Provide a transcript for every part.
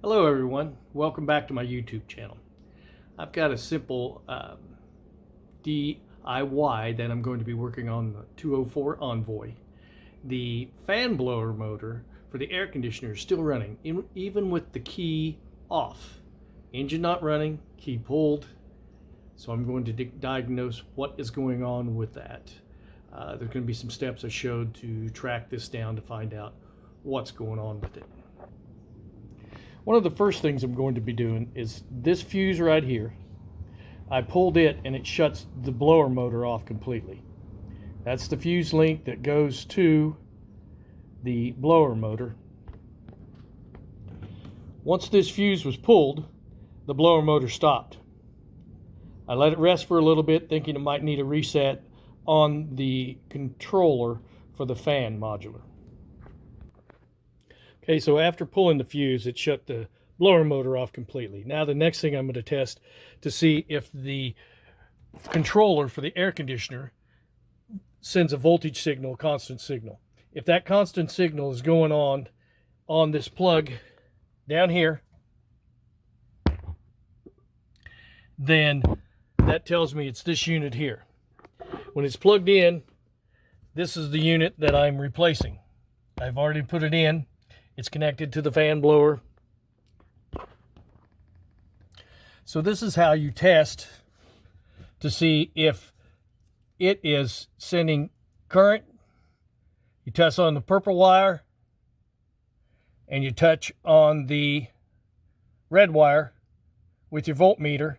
Hello everyone, welcome back to my YouTube channel. I've got a simple DIY that I'm going to be working on the 204 Envoy. The fan blower motor for the air conditioner is still running, even with the key off. Engine not running, key pulled. So I'm going to diagnose what is going on with that. There's going to be some steps I showed to track this down to find out what's going on with it. One of the first things I'm going to be doing is this fuse right here. I pulled it and it shuts the blower motor off completely. That's the fuse link that goes to the blower motor. Once this fuse was pulled, the blower motor stopped. I let it rest for a little bit, thinking it might need a reset on the controller for the fan modular. Okay, so after pulling the fuse, it shut the blower motor off completely. Now the next thing I'm going to test to see if the controller for the air conditioner sends a voltage signal, constant signal. If that constant signal is going on this plug down here, then that tells me it's this unit here. When it's plugged in, this is the unit that I'm replacing. I've already put it in. It's connected to the fan blower. So this is how you test to see if it is sending current. You test on the purple wire and you touch on the red wire with your voltmeter,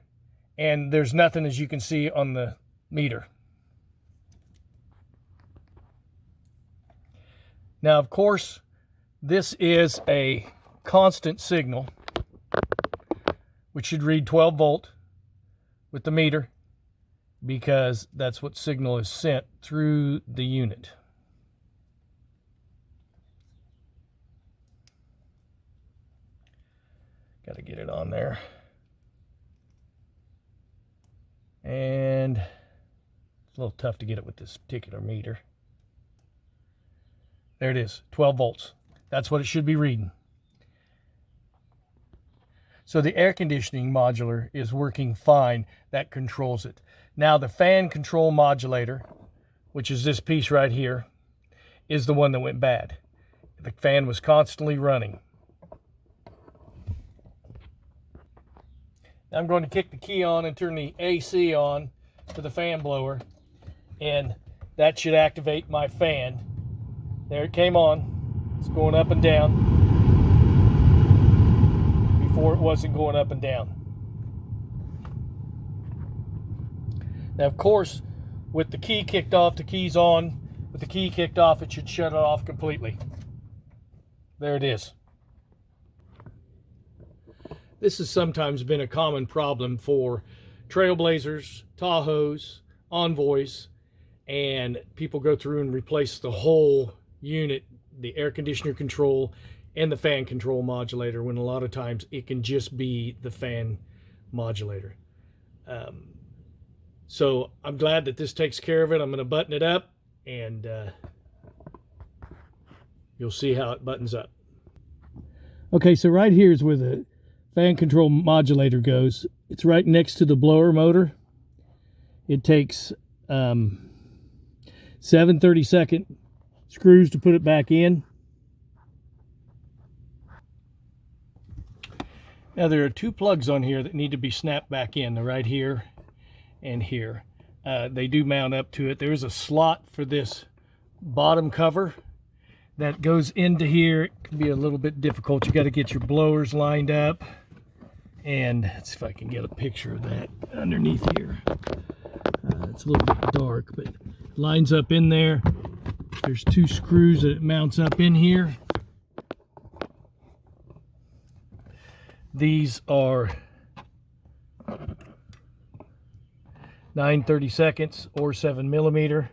and there's nothing, as you can see, on the meter. Now, of course, this is a constant signal, which should read 12 volt with the meter, because that's what signal is sent through the unit. Got to get it on there. And it's a little tough to get it with this particular meter. There it is, 12 volts. That's what it should be reading. So the air conditioning modular is working fine. That controls it. Now the fan control modulator, which is this piece right here, is the one that went bad. The fan was constantly running. Now I'm going to kick the key on and turn the AC on for the fan blower, and that should activate my fan. There it came on. It's going up and down. Before it wasn't going up and down. Now, of course, with the key kicked off, the key's on. With the key kicked off, it should shut it off completely. There it is. This has sometimes been a common problem for Trailblazers, Tahoes, Envoys, and people go through and replace the whole unit, the air conditioner control and the fan control modulator, when a lot of times it can just be the fan modulator. So I'm glad that this takes care of it. I'm going to button it up, and you'll see how it buttons up. Okay, so right here is where the fan control modulator goes. It's right next to the blower motor. It takes 7 30-second screws to put it back in. Now there are two plugs on here that need to be snapped back in. They're right here and here. They do mount up to it. There's a slot for this bottom cover that goes into here. It can be a little bit difficult. You got to get your blowers lined up, and let's see if I can get a picture of that underneath here. It's a little bit dark, but it lines up in there. There's two screws that it mounts up in here. These are 9 30-seconds or 7 millimeter,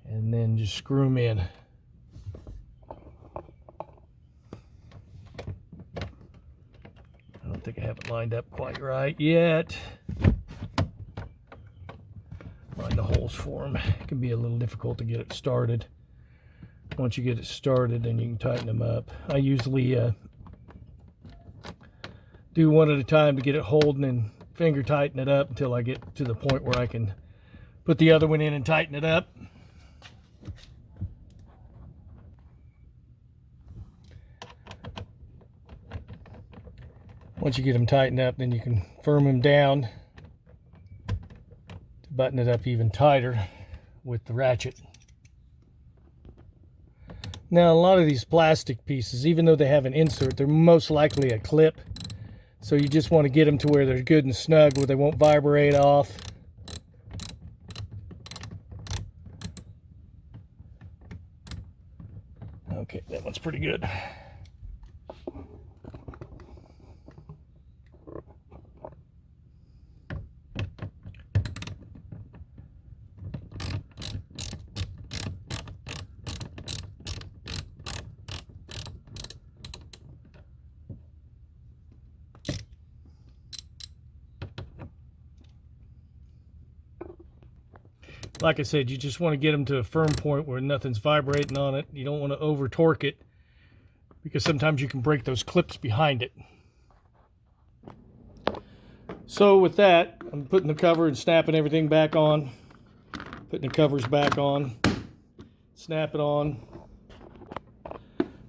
and then just screw them in. I don't think I have it lined up quite right yet. Line the holes for them. It can be a little difficult to get it started. Once you get it started, then you can tighten them up. I usually do one at a time to get it holding and finger tighten it up until I get to the point where I can put the other one in and tighten it up. Once you get them tightened up, then you can firm them down to button it up even tighter with the ratchet. Now, a lot of these plastic pieces, even though they have an insert, they're most likely a clip. So you just want to get them to where they're good and snug, where they won't vibrate off. Okay, that one's pretty good. Like I said, you just want to get them to a firm point where nothing's vibrating on it. You don't want to over torque it, because sometimes you can break those clips behind it. So with that, I'm putting the cover and snapping everything back on. Putting the covers back on. Snap it on.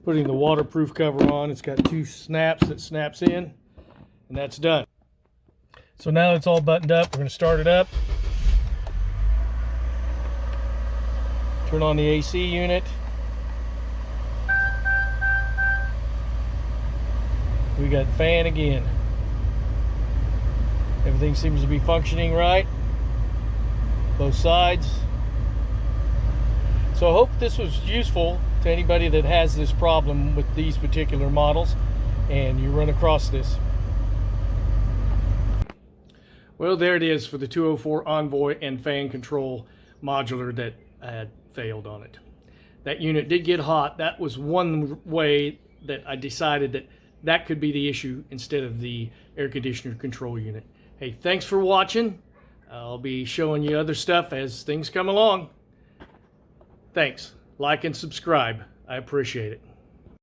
Putting the waterproof cover on. It's got 2 snaps that snaps in, and that's done. So now it's all buttoned up, we're going to start it up. Turn on the AC unit. We got fan again. Everything seems to be functioning right. Both sides. So I hope this was useful to anybody that has this problem with these particular models and you run across this. Well, there it is for the 204 Envoy and fan control modular that had failed on it. That unit did get hot. That was one way that I decided that that could be the issue instead of the air conditioner control unit. Hey, thanks for watching. I'll be showing you other stuff as things come along. Thanks. Like and subscribe. I appreciate it.